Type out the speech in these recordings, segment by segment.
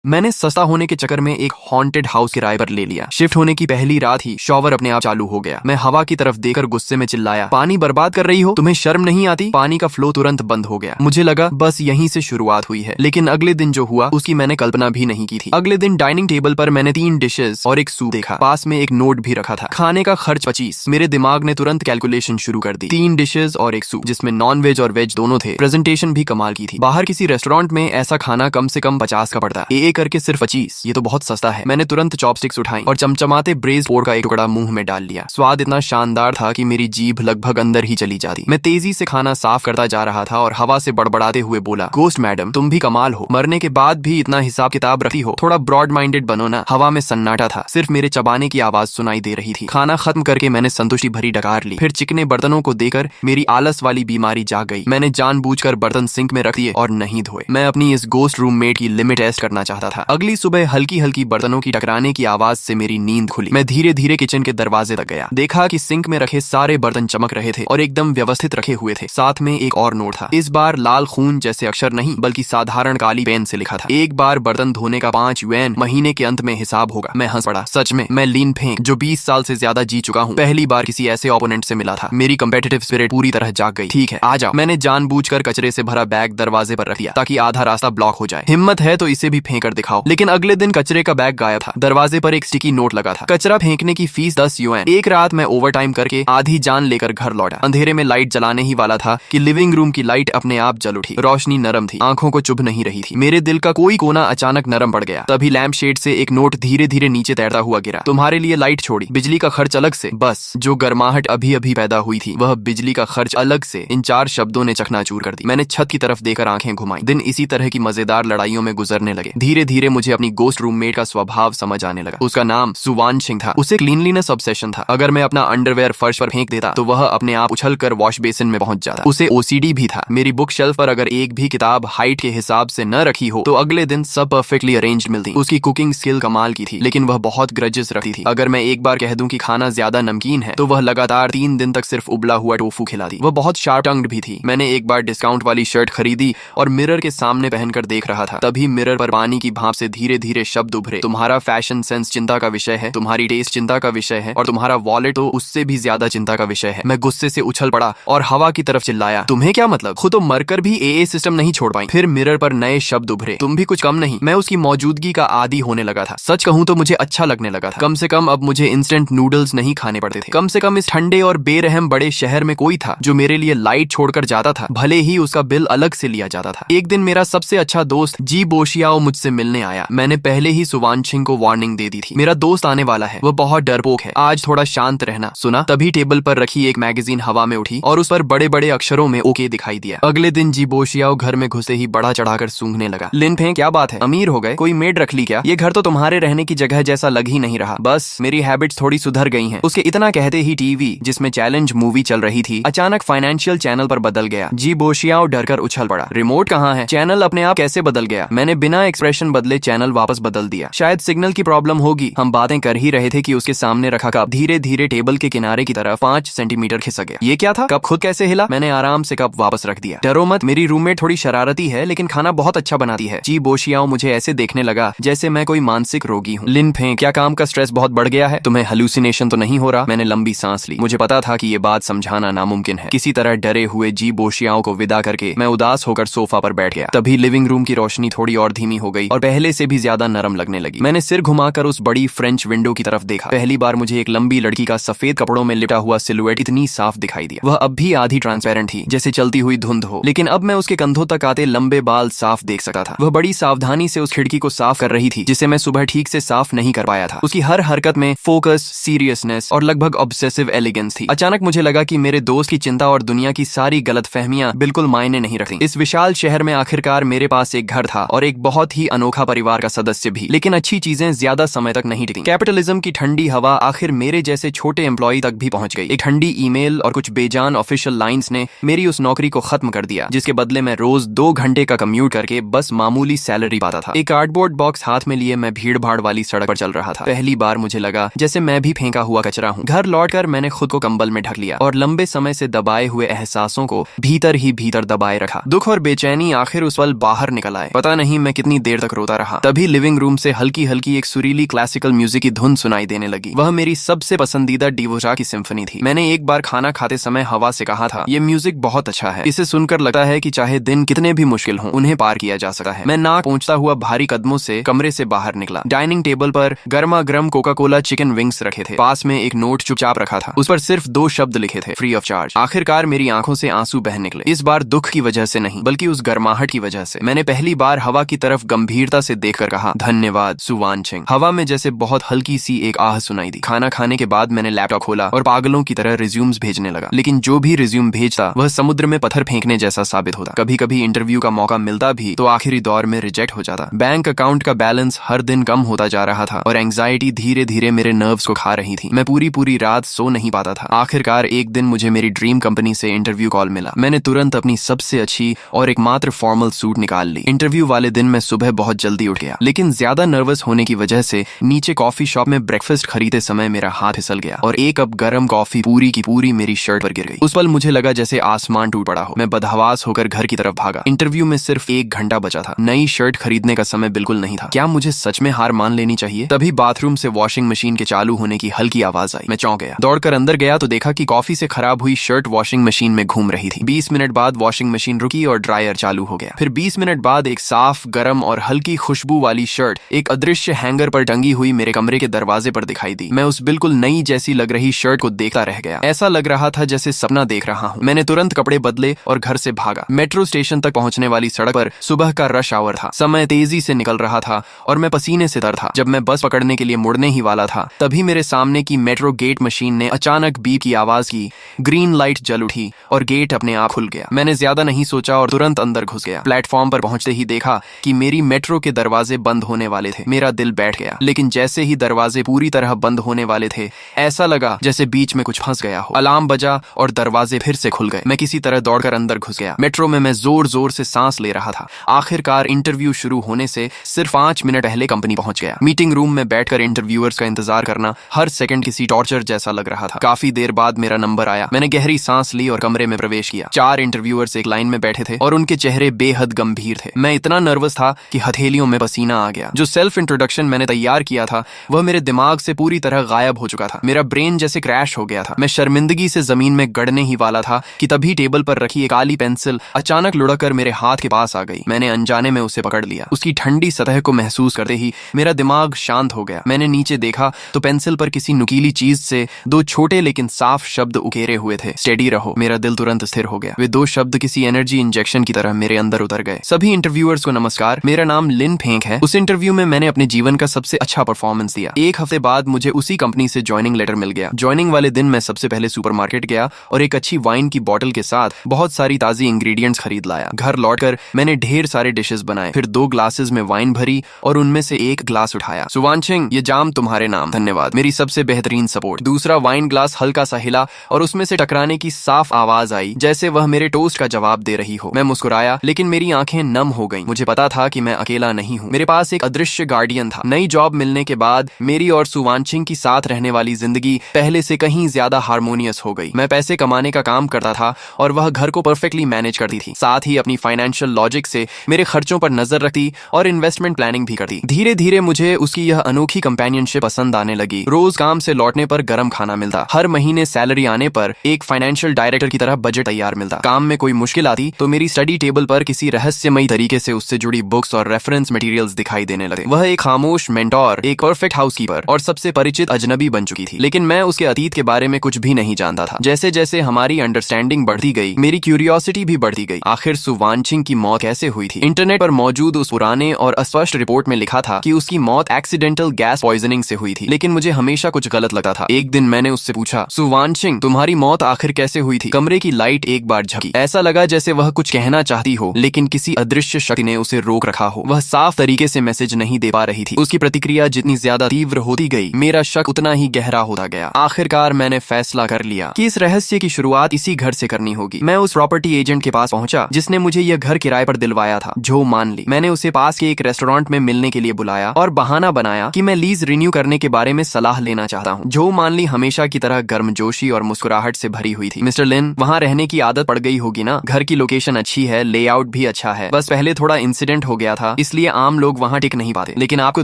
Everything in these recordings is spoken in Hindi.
मैंने सस्ता होने के चक्कर में एक हॉन्टेड हाउस किराए पर ले लिया। शिफ्ट होने की पहली रात ही शॉवर अपने आप चालू हो गया। मैं हवा की तरफ देखकर गुस्से में चिल्लाया, पानी बर्बाद कर रही हो, तुम्हें शर्म नहीं आती? पानी का फ्लो तुरंत बंद हो गया। मुझे लगा बस यहीं से शुरुआत हुई है, लेकिन अगले दिन जो हुआ उसकी मैंने कल्पना भी नहीं की थी। अगले दिन डाइनिंग टेबल पर मैंने 3 डिशेस और एक सूप देखा। पास में एक नोट भी रखा था, खाने का खर्च 25। मेरे दिमाग ने तुरंत कैलकुलेशन शुरू कर दी। 3 डिशेस और एक सूप, जिसमें नॉन वेज और वेज दोनों थे। प्रेजेंटेशन भी कमाल की थी। बाहर किसी रेस्टोरेंट में ऐसा खाना कम से कम 50 का पड़ता, ए करके सिर्फ 25। ये तो बहुत सस्ता है। मैंने तुरंत चॉपस्टिक्स उठाई और चमचमाते ब्रेज पोर्क का एक टुकड़ा मुंह में डाल लिया। स्वाद इतना शानदार था कि मेरी जीभ लगभग अंदर ही चली जाती। मैं तेजी से खाना साफ करता जा रहा था और हवा से बड़बड़ाते हुए बोला, गोस्ट मैडम, तुम भी कमाल हो, मरने के बाद भी इतना हिसाब किताब रखती हो, थोड़ा ब्रॉड माइंडेड बनो ना। हवा में सन्नाटा था, सिर्फ मेरे चबाने की आवाज सुनाई दे रही थी। खाना खत्म करके मैंने संतुष्टि भरी डकार ली। फिर चिकने बर्तनों को देकर मेरी आलस वाली बीमारी जाग गई। मैंने जानबूझकर बर्तन सिंक में रख दिए और नहीं धोए। मैं अपनी इस गोस्ट रूममेट की लिमिट टेस्ट करना चाहता था। अगली सुबह हल्की हल्की बर्तनों की टकराने की आवाज से मेरी नींद खुली। मैं धीरे धीरे किचन के दरवाजे तक गया। देखा कि सिंक में रखे सारे बर्तन चमक रहे थे और एकदम व्यवस्थित रखे हुए थे। साथ में एक और नोट था। इस बार लाल खून जैसे अक्षर नहीं, बल्कि साधारण काली पेन से लिखा था, एक बार बर्तन धोने का 5 युएन, महीने के अंत में हिसाब होगा। मैं हंस पड़ा। सच में मैं लीन फेंक, जो 20 साल से ज्यादा जी चुका हूँ, पहली बार किसी ऐसे ओपोनेंट से मिला था। मेरी कम्पेटिटिव स्पिरिट पूरी तरह जाग गई। ठीक है, आ जाओ। मैंने जानबूझकर कचरे से भरा बैग दरवाजे पर रख दिया ताकि आधा रास्ता ब्लॉक हो जाए। हिम्मत है तो इसे भी फेंक कर दिखाओ। लेकिन अगले दिन कचरे का बैग गायब था। दरवाजे पर एक स्टिकी नोट लगा था, कचरा फेंकने की फीस 10 युएन। एक रात मैं ओवरटाइम करके आधी जान लेकर घर लौटा। अंधेरे में लाइट जलाने ही वाला था कि लिविंग रूम की लाइट अपने आप जल उठी। रोशनी नरम थी, आंखों को चुभ नहीं रही थी। मेरे दिल का कोई कोना अचानक नरम पड़ गया। तभी लैंप शेड से एक नोट धीरे धीरे नीचे तैरता हुआ गिरा। तुम्हारे लिए लाइट छोड़ी, बिजली का खर्च अलग से। बस जो गर्माहट अभी अभी पैदा हुई थी, वह बिजली का खर्च अलग से। इन 4 शब्दों ने चकनाचूर कर दी। मैंने छत की तरफ देखकर आंखें घुमाई। दिन इसी तरह की मजेदार लड़ाइयों में गुजरने लगे। धीरे धीरे मुझे अपनी गोस्ट रूममेट का स्वभाव समझ आने लगा। उसका नाम सुवानशिंग था। उसे क्लीनलीनेस ऑब्सेशन था। अगर मैं अपना अंडरवेयर फर्श पर फेंक देता तो वह अपने आप उछलकर वॉश बेसिन में पहुंच जाता। उसे ओसीडी भी था। मेरी बुक शेल्फ पर अगर एक भी किताब हाइट के हिसाब से न रखी हो तो अगले दिन सब परफेक्टली अरेंज्ड मिलती। उसकी कुकिंग स्किल कमाल की थी, लेकिन वह बहुत ग्रजेस रखती थी। अगर मैं एक बार कह दूं कि खाना ज्यादा नमकीन है तो वह लगातार 3 दिन तक सिर्फ उबला हुआ टोफू खिलाती। वह बहुत शार्प टंग्ड भी थी। मैंने एक बार डिस्काउंट वाली शर्ट खरीदी और मिरर के सामने पहनकर देख रहा था। तभी मिरर पर पानी की भाप से धीरे धीरे शब्द उभरे, तुम्हारा फैशन सेंस चिंता का विषय है, तुम्हारी टेस्ट चिंता का विषय है और तुम्हारा वॉलेट तो उससे भी ज्यादा चिंता का विषय है। मैं गुस्से से उछल पड़ा और हवा की तरफ चिल्लाया, तुम्हें क्या मतलब, खुद तो मरकर भी एए सिस्टम नहीं छोड़ पाई। फिर मिरर पर नए शब्द उभरे, तुम भी कुछ कम नहीं। मैं उसकी मौजूदगी का आदी होने लगा था। सच कहूं तो मुझे अच्छा लगने लगा था। कम से कम अब मुझे इंस्टेंट नूडल्स नहीं खाने पड़ते थे। कम से कम इस ठंडे और बेरहम बड़े शहर में कोई था जो मेरे लिए लाइट छोड़कर जाता था, भले ही उसका बिल अलग से लिया जाता था। एक दिन मेरा सबसे अच्छा दोस्त जी बोशियाओ मुझसे मिलने आया। मैंने पहले ही सुवानशिंग को वार्निंग दे दी थी, मेरा दोस्त आने वाला है, वह बहुत डरपोक है, आज थोड़ा शांत रहना। सुना, तभी टेबल पर रखी एक मैगजीन हवा में उठी और उस पर बड़े बड़े अक्षरों में ओके दिखाई दिया। अगले दिन जी बोशियाओ घर में घुसे ही बड़ा चढ़ाकर सूंघने लगा। लिन फें, क्या बात है, अमीर हो गए, कोई मेड रख ली क्या? ये घर तो तुम्हारे रहने की जगह जैसा लग ही नहीं रहा। बस मेरी हैबिट्स थोड़ी सुधर गई हैं। उसके इतना कहते ही टीवी जिसमें चैलेंज मूवी चल रही थी अचानक फाइनेंशियल चैनल पर बदल गया। जी बोशियाओ डरकर उछल पड़ा, रिमोट कहाँ है? चैनल अपने आप कैसे बदल गया? मैंने बिना एक्सप्रेशन बदले चैनल वापस बदल दिया। शायद सिग्नल की प्रॉब्लम होगी। हम बातें कर ही रहे थे कि उसके सामने रखा कप धीरे धीरे टेबल के किनारे की तरफ 5 सेंटीमीटर खिसक गया। ये क्या था? कप खुद कैसे हिला? मैंने आराम से कप वापस रख दिया। डरो मत, मेरी रूममेट थोड़ी शरारती है लेकिन खाना बहुत अच्छा बनाती है। जी बोशियाओ मुझे ऐसे देखने लगा जैसे मैं कोई मानसिक रोगी हूँ। लिन फें, क्या काम का स्ट्रेस बहुत बढ़ गया है? तुम्हें हेलुसिनेशन तो नहीं हो रहा? मैंने लंबी सांस ली। मुझे पता था कि ये बात समझाना नामुमकिन है। किसी तरह डरे हुए जी बोशियाओ को विदा करके मैं उदास होकर सोफा पर बैठ गया। तभी लिविंग रूम की रोशनी थोड़ी और धीमी हो गई और पहले से भी ज्यादा नरम लगने लगी। मैंने सिर घुमाकर उस बड़ी फ्रेंच विंडो की तरफ देखा। पहली बार मुझे एक लंबी लड़की का सफेद कपड़ों में लिपटा हुआ सिलुएट इतनी साफ दिखाई दिया। वह अब भी आधी ट्रांसपेरेंट थी, जैसे चलती हुई धुंध हो, लेकिन अब मैं उसके कंधों तक आते लंबे बाल साफ देख सकता था। वह बड़ी सावधानी से उस खिड़की को साफ कर रही थी जिसे मैं सुबह ठीक से साफ नहीं कर पाया था। उसकी हर हरकत में फोकस, सीरियसनेस और लगभग ऑब्सेसिव एलिगेंस थी। अचानक मुझे लगा कि मेरे दोस्त की चिंता और दुनिया की सारी गलतफहमियां बिल्कुल मायने नहीं रखती। इस विशाल शहर में आखिरकार मेरे पास एक घर था और एक बहुत ही अनोखा परिवार का सदस्य भी। लेकिन अच्छी चीजें ज्यादा समय तक नहीं टिकी। कैपिटलिज्म की ठंडी हवा आखिर मेरे जैसे छोटे एम्प्लॉय तक भी पहुंच गई। एक ठंडी ईमेल और कुछ बेजान ऑफिशियल लाइंस ने मेरी उस नौकरी को खत्म कर दिया जिसके बदले मैं रोज 2 घंटे का कम्यूट करके बस मामूली सैलरी पाता था। एक कार्डबोर्ड बॉक्स हाथ में लिए मैं भीड़ भाड़ वाली सड़क पर चल रहा था। पहली बार मुझे लगा जैसे मैं भी फेंका हुआ कचरा हूँ। घर लौटकर मैंने खुद को कंबल में ढक लिया और लंबे समय से दबाए हुए एहसासों को भीतर ही भीतर दबाए रखा। दुख और बेचैनी आखिर उस पल बाहर निकल आए। पता नहीं मैं कितनी देर तक तक रोता रहा। तभी लिविंग रूम से हल्की हल्की एक सुरीली क्लासिकल म्यूजिक की धुन सुनाई देने लगी। वह मेरी सबसे पसंदीदा डिवोजा की सिम्फनी थी। मैंने एक बार खाना खाते समय हवा से कहा था, ये म्यूजिक बहुत अच्छा है। इसे सुनकर लगता है कि चाहे दिन कितने भी मुश्किल हों, उन्हें पार किया जा सकता है। मैं नाक पहुंचता हुआ भारी कदमों से कमरे से बाहर निकला। डाइनिंग टेबल पर गर्मा गर्म कोका कोला चिकन विंग्स रखे थे। पास में एक नोट चुपचाप रखा था, उस पर सिर्फ 2 शब्द लिखे थे, फ्री ऑफ चार्ज। आखिरकार मेरी आंखों से आंसू बह निकले। इस बार दुख की वजह से नहीं, बल्कि उस गर्माहट की वजह से। मैंने पहली बार हवा की तरफ गंभीरता से देखकर कहा, धन्यवाद सुवानचिंग। हवा में जैसे बहुत हल्की सी एक आह सुनाई दी। खाना खाने के बाद मैंने लैपटॉप खोला और पागलों की तरह रिज्यूम्स भेजने लगा। लेकिन जो भी रिज्यूम भेजता वह समुद्र में पत्थर फेंकने जैसा साबित होता। कभी कभी इंटरव्यू का मौका मिलता भी तो आखिरी दौर में रिजेक्ट हो जाता। बैंक अकाउंट का बैलेंस हर दिन कम होता जा रहा था और एंग्जाइटी धीरे धीरे मेरे नर्व्स को खा रही थी। मैं पूरी रात सो नहीं पाता था। आखिरकार एक दिन मुझे मेरी ड्रीम कंपनी से इंटरव्यू कॉल मिला। मैंने तुरंत अपनी सबसे अच्छी और एकमात्र फॉर्मल सूट निकाल ली। इंटरव्यू वाले दिन मैं सुबह बहुत जल्दी उठ गया, लेकिन ज्यादा नर्वस होने की वजह से नीचे कॉफी शॉप में ब्रेकफास्ट खरीदे समय मेरा हाथ फिसल गया और एक कप गर्म कॉफी पूरी की पूरी मेरी शर्ट पर गिर गई। उस पल मुझे लगा जैसे आसमान टूट पड़ा हो। मैं बदहवास होकर घर की तरफ भागा। इंटरव्यू में सिर्फ 1 घंटा बचा था। नई शर्ट खरीदने का समय बिल्कुल नहीं था। क्या मुझे सच में हार मान लेनी चाहिए? तभी बाथरूम से वॉशिंग मशीन के चालू होने की हल्की आवाज आई। मैं चौंक गया। दौड़कर अंदर गया तो देखा कि कॉफी से खराब हुई शर्ट वॉशिंग मशीन में घूम रही थी। 20 मिनट बाद वॉशिंग मशीन रुकी और ड्रायर चालू हो गया। फिर 20 मिनट बाद एक साफ, गर्म और हल्की खुशबू वाली शर्ट एक अदृश्य हैंगर पर टंगी हुई मेरे कमरे के दरवाजे पर दिखाई दी। मैं उस बिल्कुल नई जैसी लग रही शर्ट को देखता रह गया। ऐसा लग रहा था जैसे सपना देख रहा हूँ। मैंने तुरंत कपड़े बदले और घर से भागा। मेट्रो स्टेशन तक पहुंचने वाली सड़क पर सुबह का रश आवर था। समय तेजी से निकल रहा था और मैं पसीने से तर था। जब मैं बस पकड़ने के लिए मुड़ने ही वाला था, तभी मेरे सामने की मेट्रो गेट मशीन ने अचानक बीप की आवाज की। ग्रीन लाइट जल उठी और गेट अपने आप खुल गया। मैंने ज्यादा नहीं सोचा और तुरंत अंदर घुस गया। प्लेटफॉर्म पर पहुंचते ही देखा कि मेरी मेट्रो के दरवाजे बंद होने वाले थे। मेरा दिल बैठ गया, लेकिन जैसे ही दरवाजे पूरी तरह बंद होने वाले थे, ऐसा लगा जैसे बीच में कुछ फंस गया हो। अलार्म बजा और दरवाजे फिर से खुल गए। मैं किसी तरह दौड़कर अंदर घुस गया। मेट्रो में मैं जोर जोर से सांस ले रहा था। आखिरकार इंटरव्यू शुरू होने से सिर्फ 5 मिनट पहले कंपनी पहुंच गया। मीटिंग रूम में बैठकर इंटरव्यूअर्स का इंतजार करना हर सेकंड किसी टॉर्चर जैसा लग रहा था। काफी देर बाद मेरा नंबर आया। मैंने गहरी सांस ली और कमरे में प्रवेश किया। 4 इंटरव्यूअर्स एक लाइन में बैठे थे और उनके चेहरे बेहद गंभीर थे। मैं इतना नर्वस था कि हथेलियों में पसीना आ गया। जो सेल्फ इंट्रोडक्शन मैंने तैयार किया था वह मेरे दिमाग से पूरी तरह गायब हो चुका था। मेरा ब्रेन जैसे क्रैश हो गया था। मैं शर्मिंदगी से जमीन में गड़ने ही वाला था कि तभी टेबल पर रखी एक काली पेंसिल अचानक लुढ़ककर मेरे हाथ के पास आ गई। मैंने अनजाने में उसे पकड़ लिया। उसकी ठंडी सतह को महसूस करते ही मेरा दिमाग शांत हो गया। मैंने नीचे देखा तो पेंसिल पर किसी नुकीली चीज से 2 छोटे लेकिन साफ शब्द उकेरे हुए थे, स्टेडी रहो। मेरा दिल तुरंत स्थिर हो गया। वे 2 शब्द किसी एनर्जी इंजेक्शन की तरह मेरे अंदर उतर गए। सभी इंटरव्यूअर्स को नमस्कार, मेरा नाम लिन फेंक है। उस इंटरव्यू में मैंने अपने जीवन का सबसे अच्छा परफॉर्मेंस दिया। 1 हफ्ते बाद मुझे उसी कंपनी से ज्वाइनिंग लेटर मिल गया। ज्वाइनिंग वाले दिन मैं सबसे पहले सुपरमार्केट गया और एक अच्छी वाइन की बोतल के साथ बहुत सारी ताजी इंग्रेडिएंट्स खरीद लाया। घर लौटकर मैंने ढेर सारे डिशेस बनाए, फिर 2 ग्लासेस में वाइन भरी और उनमें से एक ग्लास उठाया। सुवानचिंग, ये जाम तुम्हारे नाम। धन्यवाद, मेरी सबसे बेहतरीन सपोर्ट। दूसरा वाइन ग्लास हल्का सा हिला और उसमें से टकराने की साफ आवाज आई, जैसे वह मेरे टोस्ट का जवाब दे रही हो। मैं मुस्कुराया, लेकिन मेरी आंखें नम हो गईं। मुझे पता था कि मैं अकेला नहीं हूँ। मेरे पास एक अदृश्य गार्डियन था। नई जॉब मिलने के बाद मेरी और सुवानचिंग की साथ रहने वाली जिंदगी पहले से कहीं ज्यादा हार्मोनियस हो गई। मैं पैसे कमाने का काम करता था और वह घर को परफेक्टली मैनेज करती थी। साथ ही अपनी फाइनेंशियल लॉजिक से मेरे खर्चों पर नजर रखती और इन्वेस्टमेंट प्लानिंग भी करती। धीरे धीरे मुझे उसकी यह अनोखी कंपेनियनशिप पसंद आने लगी। रोज काम से लौटने पर गर्म खाना मिलता। हर महीने सैलरी आने पर एक फाइनेंशियल डायरेक्टर की तरह बजट तैयार मिलता। काम में कोई मुश्किल आती तो मेरी स्टडी टेबल पर किसी रहस्यमयी तरीके से उससे जुड़ी बुक्स और रेफरेंस मटेरियल्स दिखाई देने लगे। वह एक खामोश मेंटोर, एक परफेक्ट हाउसकीपर और सबसे परिचित अजनबी बन चुकी थी। लेकिन मैं उसके अतीत के बारे में कुछ भी नहीं जानता था। जैसे जैसे हमारी अंडरस्टैंडिंग बढ़ती गई, मेरी क्यूरियोसिटी भी बढ़ती गई। आखिर सुवानचिंग की मौत कैसे हुई थी? इंटरनेट पर मौजूद उस पुराने और अस्पष्ट रिपोर्ट में लिखा था कि उसकी मौत एक्सीडेंटल गैस पॉइजनिंग से हुई थी। लेकिन मुझे हमेशा कुछ गलत लगता था। एक दिन मैंने उससे पूछा, सुवानचिंग, तुम्हारी मौत आखिर कैसे हुई थी? कमरे की लाइट एक बार झपकी। ऐसा लगा जैसे वह कुछ कहना चाहती हो, लेकिन किसी अदृश्य शक्ति ने उसे रोक रखा हो। वह साफ तरीके से मैसेज नहीं दे पा रही थी। उसकी प्रतिक्रिया जितनी ज्यादा तीव्र होती गई, मेरा शक उतना ही गहरा होता गया। आखिरकार मैंने फैसला कर लिया कि इस रहस्य की शुरुआत इसी घर से करनी होगी। मैं उस प्रॉपर्टी एजेंट के पास पहुंचा जिसने मुझे यह घर किराए पर दिलवाया था, जो मान ली। मैंने उसे पास के एक रेस्टोरेंट में मिलने के लिए बुलाया और बहाना बनाया कि मैं लीज रिन्यू करने के बारे में सलाह लेना चाहता हूँ। जो मान ली हमेशा की तरह गर्मजोशी और मुस्कुराहट से भरी हुई थी। मिस्टर लिन, वहाँ रहने की आदत पड़ गई होगी ना? घर की लोकेशन अच्छी है, लेआउट भी अच्छा है। बस पहले थोड़ा इंसिडेंट हो गया था, इसलिए आम लोग वहाँ टिक नहीं पाते। लेकिन आपको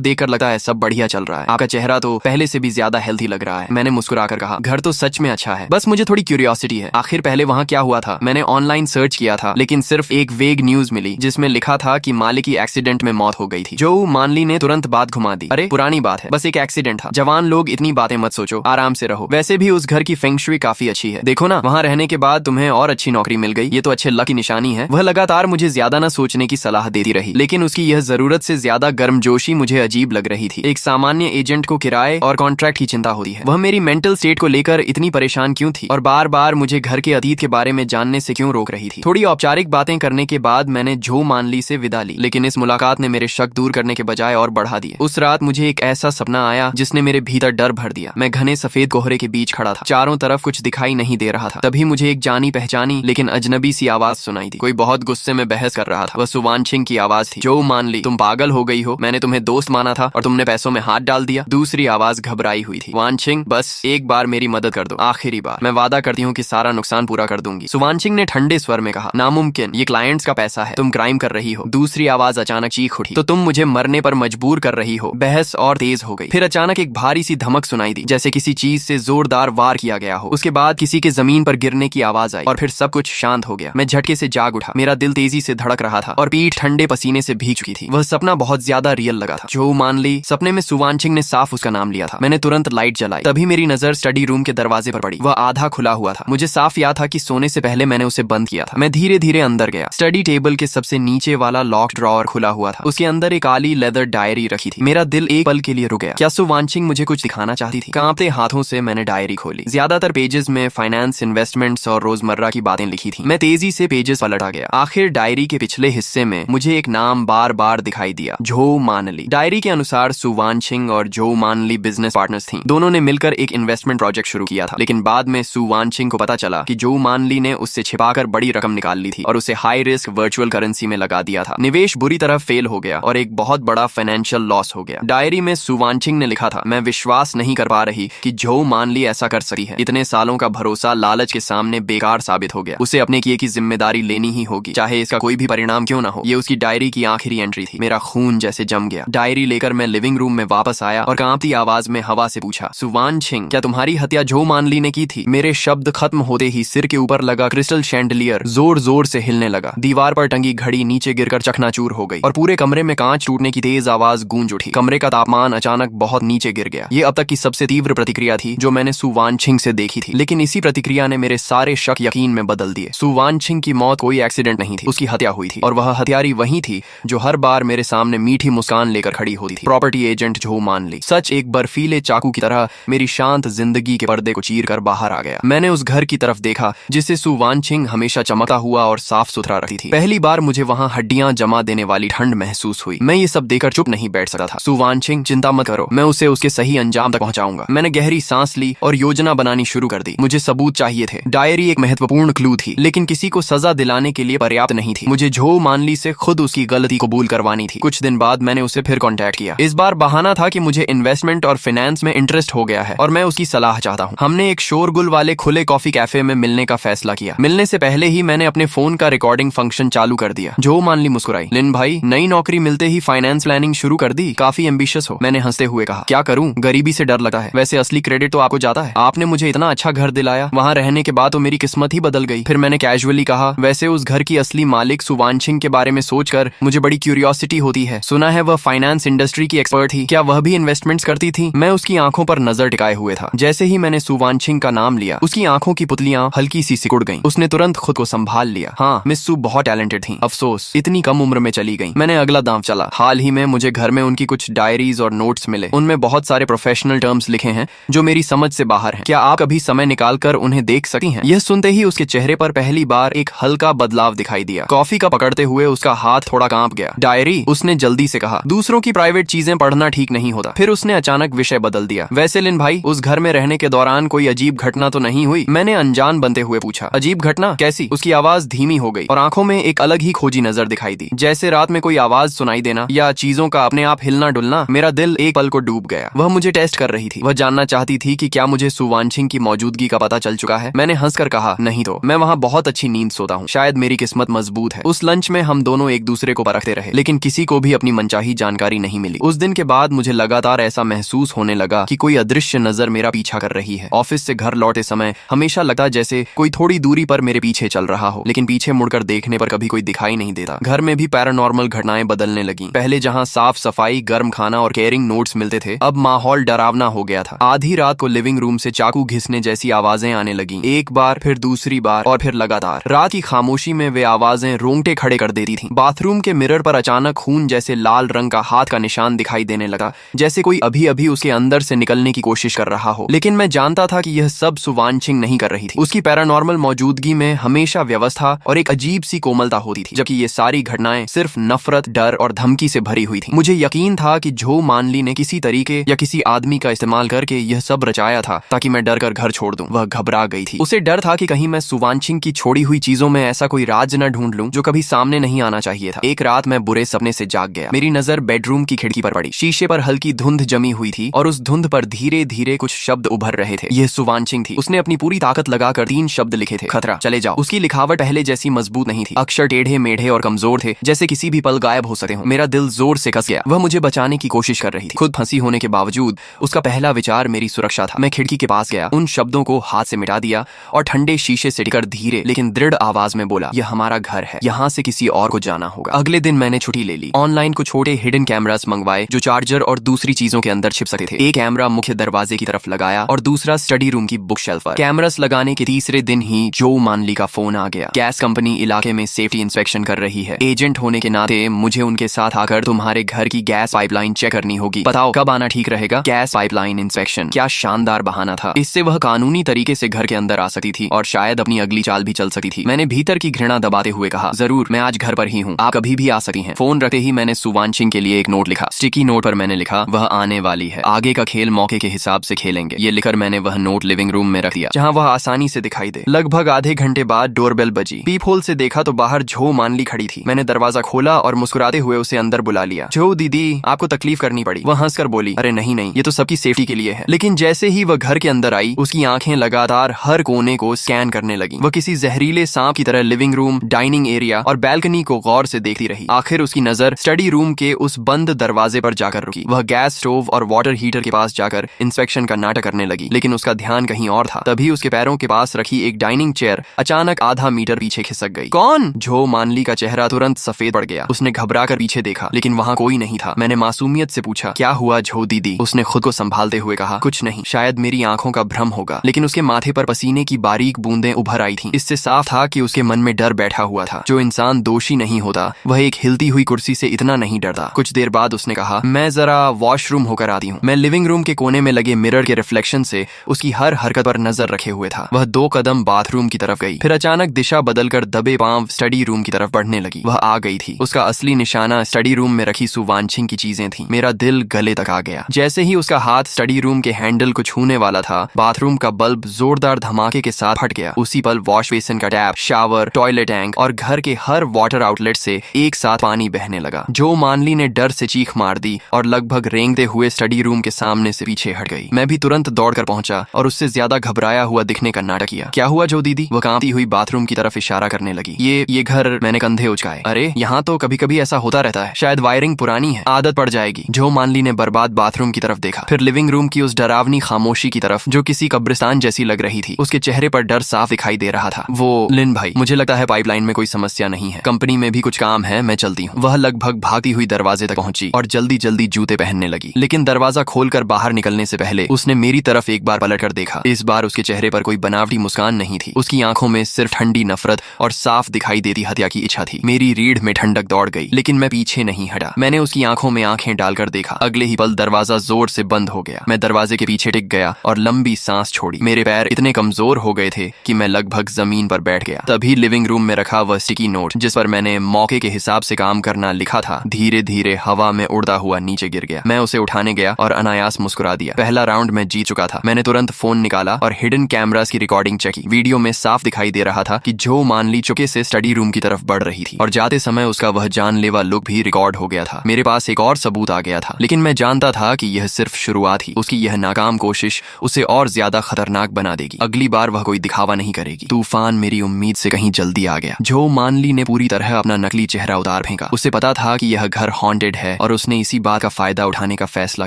देखकर लगता है सब बढ़िया चल रहा है, आपका चेहरा तो पहले से भी ज्यादा हेल्थी लग रहा है। मैंने मुस्कुराकर कहा, घर तो सच में अच्छा है, बस मुझे थोड़ी क्यूरियोसिटी है। आखिर पहले वहाँ क्या हुआ था? मैंने ऑनलाइन सर्च किया था, लेकिन सिर्फ एक वेग न्यूज मिली जिसमें लिखा था कि मालिक की एक्सीडेंट में मौत हो गई थी। जो मानली ने तुरंत बात घुमा दी। अरे पुरानी बात है, बस एक एक्सीडेंट था। जवान लोग इतनी बातें मत सोचो, आराम से रहो। वैसे भी उस घर की फेंग शुई काफी अच्छी है, देखो ना, वहाँ रहने के बाद तुम्हें और अच्छी नौकरी मिल गई, ये तो अच्छे लक की निशानी है। वह लगातार मुझे ज्यादा न सोचने की सलाह देती रही, लेकिन उसकी यह जरूरत से ज्यादा गर्मजोशी मुझे अजीब लग रही थी। एक सामान्य एजेंट को किराए और कॉन्ट्रैक्ट की चिंता होती है, वह मेरी मेंटल स्टेट को लेकर इतनी परेशान क्यों थी और बार बार मुझे घर के अतीत के बारे में जानने से क्यों रोक रही थी। थोड़ी औपचारिक बातें करने के बाद मैंने जो मानली से विदा ली, लेकिन इस मुलाकात ने मेरे शक दूर करने के बजाय और बढ़ा दिए। उस रात मुझे एक ऐसा सपना आया जिसने मेरे भीतर डर भर दिया। मैं घने सफेद कोहरे के बीच खड़ा था, चारों तरफ कुछ दिखाई नहीं दे रहा था। तभी मुझे एक जानी पहचानी लेकिन अजनबी सी आवाज सुनाई दी। कोई बहुत गुस्से में बहस कर रहा था। वह सुवानचिंग की आवाज थी। जो मानली, तुम पागल हो गई हो, मैंने तुम्हें दोस्त माना था और तुमने पैसों में हाथ डाल दिया। दूसरी आवाज घबराई हुई थी। वानचिंग, बस एक बार मेरी मदद कर दो, आखिरी बार, मैं वादा करती हूँ कि सारा नुकसान पूरा कर दूंगी। सुवानचिंग ने ठंडे स्वर में कहा, नामुमकिन, ये क्लाइंट्स का पैसा है, तुम क्राइम कर रही हो। दूसरी आवाज अचानक चीख उठी, तो तुम मुझे मरने पर मजबूर कर रही हो। बहस और तेज हो गई। फिर अचानक एक भारी सी धमक सुनाई दी, जैसे किसी चीज से जोरदार वार किया गया हो। उसके बाद किसी के जमीन पर गिरने की आवाज आई और फिर सब कुछ शांत हो गया। मैं झटके से जाग उठा, मेरा दिल तेजी से धड़क रहा था और पीठ ठंडे पसीने से भीग चुकी थी। वह सपना बहुत ज्यादा रियल लगा था। जो मानली, सपने में सुवानचिंग ने साफ उसका नाम लिया था। मैंने तुरंत लाइट जलाई, तभी मेरी नजर स्टडी रूम के दरवाजे पर पड़ी। वह आधा खुला हुआ था। मुझे साफ याद था कि सोने से पहले मैंने उसे बंद किया था। मैं धीरे धीरे अंदर गया। स्टडी टेबल के सबसे नीचे वाला लॉक ड्रॉअर खुला हुआ था। उसके अंदर एक काली लेदर डायरी रखी थी। मेरा दिल एक पल के लिए रुक गया। क्या सुवानचिंग मुझे कुछ दिखाना चाहती थी? कांपते हाथों से मैंने डायरी खोली। ज्यादातर पेजेस में फाइनेंस, इन्वेस्टमेंट्स और रोजमर्रा की बातें लिखी थी। मैं तेजी से पेजेस पलटा गया। आखिर डायरी के पिछले हिस्से में मुझे एक नाम बार बार दिखाई दिया, जो मानली। डायरी के अनुसार सुवानचिंग और जो मानली बिजनेस पार्टनर्स थीं। दोनों ने मिलकर एक इन्वेस्टमेंट प्रोजेक्ट शुरू किया था, लेकिन बाद में सुवानचिंग को पता चला कि जो मानली ने उससे छिपाकर बड़ी रकम निकाल ली थी और उसे हाई रिस्क वर्चुअल करेंसी में लगा दिया था। निवेश बुरी तरह फेल हो गया और एक बहुत बड़ा फाइनेंशियल लॉस हो गया। डायरी में सुवानचिंग ने लिखा था, मैं विश्वास नहीं कर पा रही कि जो मानली ऐसा कर सकती है। इतने सालों का भरोसा लालच के सामने बेकार साबित हो गया। उसे अपने किए की जिम्मेदारी लेनी ही होगी, चाहे इसका कोई भी परिणाम क्यों ना हो। ये उसकी डायरी की आखिरी एंट्री थी। मेरा खून जैसे जम गया। डायरी लेकर मैं लिविंग रूम में वापस आया और कांपती आवाज में हवा से पूछा, सुवानचिंग, क्या तुम्हारी हत्या जो मानली ने की थी? मेरे शब्द खत्म होते ही सिर के ऊपर लगा क्रिस्टल शैंडलियर जोर जोर से हिलने लगा। दीवार पर टंगी घड़ी नीचे गिरकर चकनाचूर हो गई और पूरे कमरे में कांच टूटने की तेज आवाज गूंज उठी। कमरे का तापमान अचानक बहुत नीचे गिर गया। ये अब तक की सबसे तीव्र प्रतिक्रिया थी जो मैंने सुवानचिंग से देखी थी, लेकिन इसी प्रतिक्रिया ने मेरे सारे शक यकीन में बदल दिए। सुवानचिंग की मौत कोई एक्सीडेंट नहीं थी, उसकी हत्या हुई थी और वह हत्यारी वही थी जो हर बार मेरे सामने मीठी मुस्कान लेकर खड़ी होती थी। प्रॉपर्टी एजेंट जो मानली। सच एक बर्फीले चाकू की तरह मेरी शांत जिंदगी के पर्दे को चीर कर बाहर आ गया। मैंने उस घर की तरफ देखा जिसे सुवानचिंग हमेशा चमकता हुआ और साफ सुथरा रखती थी। पहली बार मुझे वहाँ हड्डियां जमा देने वाली ठंड महसूस हुई। मैं ये सब देखकर चुप नहीं बैठ सकता था। सुवानचिंग, चिंता मत करो, मैं उसे उसके सही अंजाम तक पहुंचाऊंगा। मैंने गहरी सांस ली और योजना बनानी शुरू कर दी। मुझे सबूत चाहिए थे। डायरी एक महत्वपूर्ण क्लू थी, लेकिन किसी को सजा दिलाने के लिए पर्याप्त नहीं थी। मुझे जो मानली से खुद उसकी गलती कबूल करवानी थी। कुछ दिन बाद मैंने उसे फिर कांटेक्ट किया। इस बार बहाना था कि मुझे इन्वेस्टमेंट और फाइनेंस में इंटरेस्ट हो गया है और मैं उसकी सलाह चाहता हूँ। हमने एक शोरगुल वाले खुले कॉफी कैफे में मिलने का फैसला किया। मिलने से पहले ही मैंने अपने फोन का रिकॉर्डिंग फंक्शन चालू कर दिया। जो मानली मुस्कुराई, लिन भाई, नई नौकरी मिलते ही फाइनेंस प्लानिंग शुरू कर दी, काफी एम्बिशियस हो। मैंने हंसते हुए कहा, क्या करूं, गरीबी से डर लगता है। वैसे असली क्रेडिट तो आपको जाता है, आपने मुझे इतना अच्छा घर दिलाया, वहाँ रहने के बाद तो मेरी किस्मत ही बदल गई। फिर मैंने कैजुअली कहा, वैसे उस घर की असली मालिक सुवानचिंग के बारे में सोचकर मुझे बड़ी क्यूरियोसिटी होती है। सुना है वह फाइनेंस इंडस्ट्री की एक्सपर्ट थी, क्या वह भी इन्वेस्टमेंट्स करती थी? मैं उसकी आंखों पर नजर टिकाए हुए था। जैसे ही मैंने सुवानचिंग का नाम लिया, उसकी आंखों की पुतलियां हल्की सी सिकुड़ गईं। उसने तुरंत खुद को संभाल लिया। हाँ, मिस सू बहुत टैलेंटेड थी, अफसोस इतनी कम उम्र में चली गई। मैंने अगला दांव चला। हाल ही में मुझे घर में उनकी कुछ डायरीज और नोट्स मिले। उनमें बहुत सारे प्रोफेशनल टर्म्स लिखे हैं जो मेरी समझ से बाहर हैं। क्या आप कभी समय निकालकर उन्हें देख सकती हैं? यह सुनते ही उसके चेहरे पर पहली बार एक हल्का बदलाव दिखाई दिया। कॉफी का पकड़ते हुए उसका हाथ थोड़ा कांप गया। डायरी, उसने जल्दी से कहा, दूसरों की प्राइवेट चीजें पढ़ना ठीक नहीं होता। फिर उसने अचानक विषय बदल दिया। वैसे लिन भाई, उस घर में रहने के दौरान कोई अजीब घटना तो नहीं हुई? मैंने अनजान बनते हुए पूछा। अजीब घटना? कैसी? उसकी आवाज धीमी हो गई और आंखों में एक अलग ही खोजी नजर दिखाई दी, जैसे रात में कोई आवाज सुनाई देना या चीजों का अपने आप हिलना डुलना। मेरा दिल एक पल को डूब गया। वह मुझे टेस्ट कर रही थी। वह जानना चाहती थी कि क्या मुझे सुवानचिंग की मौजूदगी का पता चल चुका है। मैंने हंसकर कहा, नहीं तो, मैं वहाँ बहुत अच्छी नींद सोता हूँ, शायद मेरी किस्मत मजबूत है। उस लंच में हम दोनों एक दूसरे को परखते रहे। रहे, लेकिन किसी को भी अपनी मनचाही जानकारी नहीं मिली। उस दिन के बाद मुझे लगातार ऐसा महसूस होने लगा कि कोई अदृश्य नजर मेरा पीछा कर रही है। ऑफिस से घर लौटे समय हमेशा लगता जैसे कोई थोड़ी दूरी पर मेरे पीछे चल रहा हो, लेकिन पीछे मुड़कर देखने पर कभी कोई दिखाई नहीं देता। घर में भी पैरानॉर्मल घटनाएं बदलने लगी। पहले जहां साफ सफाई, गर्म खाना और केयरिंग नोट्स मिलते थे, अब माहौल डरावना हो गया था। आधी रात को लिविंग रूम से चाकू घिसने जैसी आवाजें आने लगी, एक बार, फिर दूसरी बार और फिर लगातार। रात की खामोशी में वे आवाजें रोंगटे खड़े कर देती थीं। बाथरूम के मिरर पर अचानक खून जैसे लाल रंग का हाथ का निशान दिखाई देने लगा, जैसे कोई अभी अभी उसके अंदर से निकलने की कोशिश कर रहा हो। लेकिन मैं जानता था कि यह सब सुवानछिंग नहीं कर रही थी। उसकी पैरानॉर्मल मौजूदगी में हमेशा व्यवस्था और एक अजीब सी कोमलता होती थी, जबकि ये सारी घटनाएं सिर्फ नफरत, डर और धमकी से भरी हुई थी। मुझे यकीन था कि जो मानली ने किसी तरीके या किसी आदमी का इस्तेमाल करके यह सब रचाया था ताकि मैं डर कर घर छोड़ दूं। वह घबरा गई थी। उसे डर था कि कहीं मैं सुवानछिंग की छोड़ी हुई चीजों में ऐसा कोई राज न ढूंढ लूं जो कभी सामने नहीं आना चाहिए था। एक रात मैं बुरे सपने से जाग गया। मेरी नजर बेडरूम की खिड़की पर पड़ी। शीशे पर हल्की धुंध जमी हुई थी और उस धुंध पर धीरे धीरे कुछ शब्द उभर रहे थे। यह सुवानछिंग थी। उसने अपनी पूरी ताकत लगाकर 3 शब्द लिखे थे। खतरा, चले जाओ। उसकी लिखावट पहले जैसी मजबूत नहीं थी। अक्षर टेढ़े मेढ़े और कमजोर थे, जैसे किसी भी पल गायब हो सकते हो। मेरा दिल जोर से कस गया। वह मुझे बचाने की कोशिश कर रही थी। खुद फंसी होने के बावजूद उसका पहला विचार मेरी सुरक्षा था। मैं खिड़की के पास गया, उन शब्दों को हाथ से मिटा दिया और ठंडे शीशे से टिकर धीरे लेकिन दृढ़ आवाज में बोला, यह हमारा घर है, यहाँ से किसी और को जाना होगा। अगले दिन मैंने छुट्टी ले ली। ऑनलाइन कुछ छोटे हिडन कैमरास मंगवाए जो चार्जर और दूसरी चीजों के अंदर छिप सकते थे। एक कैमरा मुख्य दरवाजे की तरफ लगाया और दूसरा स्टडी रूम की बुक शेल्फ पर। कैमरास लगाने के तीसरे दिन ही जो मानली का फोन आ गया। गैस कंपनी इलाके में सेफ्टी इंस्पेक्शन कर रही है। एजेंट होने के नाते मुझे उनके साथ आकर तुम्हारे घर की गैस पाइपलाइन चेक करनी होगी। बताओ कब आना ठीक रहेगा? Gas pipeline inspection. क्या शानदार बहाना था। इससे वह कानूनी तरीके से घर के अंदर आ सकती थी और शायद अपनी अगली चाल भी चल सकती थी। मैंने भीतर की घृणा दबाते हुए कहा, जरूर, मैं आज घर पर ही हूँ, आप कभी भी आ सकती हैं। फोन रखते ही मैंने सुवानछिंग के लिए एक नोट लिखा। स्टिकी नोट पर मैंने लिखा, वह आने वाली है, आगे का खेल मौके के हिसाब से खेलेंगे। ये लिखकर मैंने वह नोट लिविंग रूम में रख दिया, जहाँ वह आसानी से दिखाई दे। लगभग आधे घंटे बाद डोरबेल बजी। पीप होल से देखा तो बाहर झो मानली खड़ी थी। मैंने दरवाजा खोला और मुस्कुराते हुए उसे अंदर बुला लिया। झो दीदी, आपको तकलीफ करनी पड़ी। वह हंसकर बोली, अरे नहीं नहीं, ये तो सबकी सेफ्टी के लिए है। लेकिन जैसे ही वह घर के अंदर आई, उसकी आंखें लगातार हर कोने को स्कैन करने लगी। वह किसी जहरीले सांप की तरह लिविंग रूम, डाइनिंग एरिया और बैल्कनी को गौर से देखती रही। आखिर उसकी नजर स्टडी रूम के उस बंद दरवाजे पर जाकर रुकी। वह गैस स्टोव और वाटर हीटर के पास जाकर इंस्पेक्शन का नाटक करने लगी, लेकिन उसका ध्यान कहीं और था। तभी उसके पैरों के पास रखी एक डाइनिंग चेयर अचानक आधा मीटर पीछे खिसक गई। कौन? झो मानली का चेहरा तुरंत सफेद पड़ गया। उसने घबराकर पीछे देखा, लेकिन वहां कोई नहीं था। मैंने मासूमियत से पूछा, क्या हुआ झो दीदी? उसने खुद को संभालते हुए कहा, कुछ नहीं, शायद मेरी आंखों का भ्रम होगा। लेकिन उसके माथे पर पसीने की बारीक बूंदें उभर आई थीं। इससे साफ था कि उसके मन में डर बैठा हुआ था। जो इंसान दोषी नहीं होता, वह एक हिलती हुई कुर्सी से इतना नहीं डरता। कुछ देर बाद उसने कहा, मैं जरा वॉशरूम होकर आती हूँ। मैं लिविंग रूम के कोने में लगे मिरर के रिफ्लेक्शन से उसकी हर हरकत पर नजर रखे हुए था। वह 2 कदम बाथरूम की तरफ गई, फिर अचानक दिशा बदलकर दबे पांव स्टडी रूम की तरफ बढ़ने लगी। वह आ गई थी। उसका असली निशाना स्टडी रूम में रखी सुवानछिंग की चीजें थीं। मेरा दिल गले तक आ गया। जैसे ही उसका हाथ स्टडी रूम के हैंडल को छूने वाला था, बाथरूम का बल्ब जोरदार धमाके के साथ फट गया। उसी पल वॉश बेसिन का टैप, शावर, टॉयलेट टैंक और घर के हर वाटर आउटलेट से एक साथ पानी बहने लगा। जो मानली ने डर से चीख मार दी और लगभग रेंगते हुए स्टडी रूम के सामने से पीछे हट गई। मैं भी तुरंत दौड़कर पहुंचा और उससे ज्यादा घबराया हुआ दिखने का नाटक किया। क्या हुआ जो दीदी? वह कांपती हुई बाथरूम की तरफ इशारा करने लगी। ये घर, मैंने कंधे उचकाए। अरे यहाँ तो कभी कभी ऐसा होता रहता है, शायद वायरिंग पुरानी है, आदत पड़ जाएगी। जो मानली ने बर्बाद बाथरूम की तरफ देखा, फिर लिविंग रूम की उस डरावनी खामोशी की तरफ जो किसी कब्रिस्तान जैसी लग रही थी। उसके चेहरे पर डर साफ दिखाई दे रहा था। वो, लिन भाई, मुझे लगता है पाइपलाइन में कोई समस्या नहीं है, कंपनी में भी कुछ काम है, मैं चलती हूँ। वह लगभग भागती हुई दरवाजे तक पहुंची और जल्दी जल्दी जूते पहनने लगी। लेकिन दरवाजा खोलकर बाहर निकलने से पहले उसने मेरी तरफ एक बार पलट कर देखा। इस बार उसके चेहरे पर कोई बनावटी मुस्कान नहीं थी। उसकी आंखों में सिर्फ ठंडी नफरत और साफ दिखाई देती हत्या की इच्छा थी। मेरी रीढ़ में ठंडक दौड़ गई, लेकिन मैं पीछे नहीं हटा। मैंने उसकी आंखों में आंखें डालकर देखा। अगले ही पल दरवाजा जोर से बंद हो गया। मैं दरवाजे के पीछे टिक गया और लंबी सांस छोड़ी। मेरे पैर इतने कमजोर हो गए थे कि मैं लगभग जमीन पर बैठ गया। तभी लिविंग रूम में रखा वह स्टिकी नोट, जिस पर मैंने मौके के हिसाब से काम करना लिखा था, धीरे धीरे हवा में उड़ता हुआ नीचे गिर गया। मैं उसे उठाने गया और अनायास मुस्कुरा दिया। पहला राउंड मैं जीत चुका था। मैंने तुरंत फोन निकाला और हिडन कैमरास की रिकॉर्डिंग चेक की। वीडियो में साफ दिखाई दे रहा था कि जो मानली चुके से स्टडी रूम की तरफ बढ़ रही थी और जाते समय उसका वह जानलेवा लुक भी रिकॉर्ड हो गया था। मेरे पास एक और सबूत आ गया था, लेकिन मैं जानता था कि यह सिर्फ शुरुआत ही। उसकी यह नाकाम कोशिश उसे और ज्यादा खतरनाक बना देगी। अगली बार वह कोई दिखावा नहीं करेगी। तूफान मेरी उम्मीद से कहीं जल्दी आ गया। जो मानली ने पूरी तरह अपना नकली चेहरा उतार फेंका। रहने का। उसे पता था कि यह घर हॉन्टेड है और उसने इसी बात का फायदा उठाने का फैसला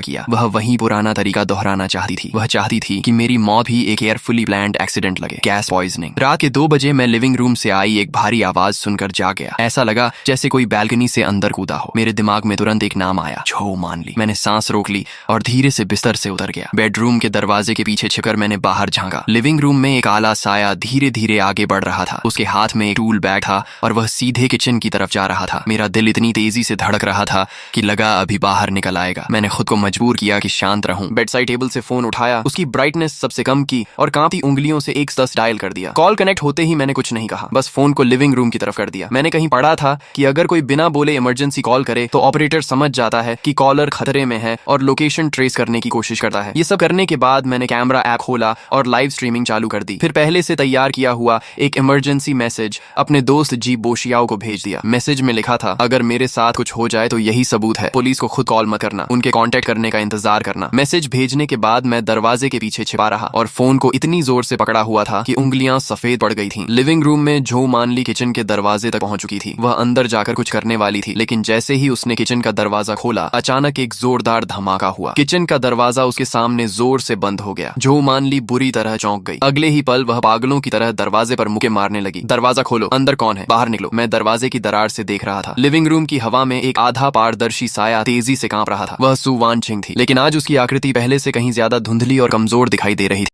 किया। वह वही पुराना तरीका दोहराना चाहती थी। वह चाहती थी कि मेरी मौत भी एक केयरफुली प्लान्ड एक्सीडेंट लगे, गैस पॉइजनिंग। रात के 2 बजे मैं लिविंग रूम से आई एक भारी आवाज सुनकर जाग गया। ऐसा लगा जैसे कोई बैल्कनी से अंदर कूदा हो। मेरे दिमाग में तुरंत एक नाम आया, झो मानली। मैंने सांस रोक ली और धीरे से बिस्तर से उतर गया। बेडरूम के दरवाजे के पीछे छिपकर मैंने बाहर झांका। लिविंग रूम में एक काला साया धीरे धीरे आगे बढ़ रहा था। उसके हाथ में एक टूल बैग था और वह सीधे किचन की तरफ जा रहा था। मेरा दिल इतनी तेजी से धड़क रहा था कि लगा अभी बाहर निकल आएगा। मैंने खुद को मजबूर किया कि शांत रहूं। बेडसाइड टेबल से फोन उठाया, उसकी ब्राइटनेस सबसे कम की और कांपती उंगलियों से 110 डायल कर दिया। कॉल कनेक्ट होते ही मैंने कुछ नहीं कहा, बस फोन को लिविंग रूम की तरफ कर दिया। मैंने कहीं पढ़ा था कि अगर कोई बिना बोले इमरजेंसी कॉल करे तो ऑपरेटर समझ जाता है कि कॉलर खतरे में है और लोकेशन ट्रेस करने की कोशिश करता है। ये सब करने के बाद मैंने कैमरा ऐप खोला और लाइव स्ट्रीमिंग चालू कर दी। फिर पहले से तैयार किया हुआ एक इमरजेंसी मैसेज अपने दोस्त जी बोशियाओ को भेज दिया। मैसेज में लिखा था, अगर मेरे साथ कुछ हो जाए तो यही सबूत है, पुलिस को खुद कॉल मत करना, उनके कांटेक्ट करने का इंतजार करना। मैसेज भेजने के बाद मैं दरवाजे के पीछे छिपा रहा और फोन को इतनी जोर से पकड़ा हुआ था कि उंगलियां सफेद पड़ गई थीं। लिविंग रूम में झो मानली किचन के दरवाजे तक पहुंच चुकी थी। वह अंदर जाकर कुछ करने वाली थी, लेकिन जैसे ही उसने किचन का दरवाजा खोला, अचानक एक जोरदार धमाका हुआ। किचन का दरवाजा उसके सामने जोर से बंद हो गया। झो मानली बुरी तरह चौंक गई। अगले ही पल वह पागलों की तरह दरवाजे पर मुक्के मारने लगी। दरवाजा खोलो, अंदर कौन है, बाहर निकलो। मैं दरवाजे की दरार से देख रहा था। लिविंग रूम की हवा में एक आधा पारदर्शी साया तेजी से कांप रहा था। वह सु वानचिंग थी, लेकिन आज उसकी आकृति पहले से कहीं ज्यादा धुंधली और कमजोर दिखाई दे रही थी।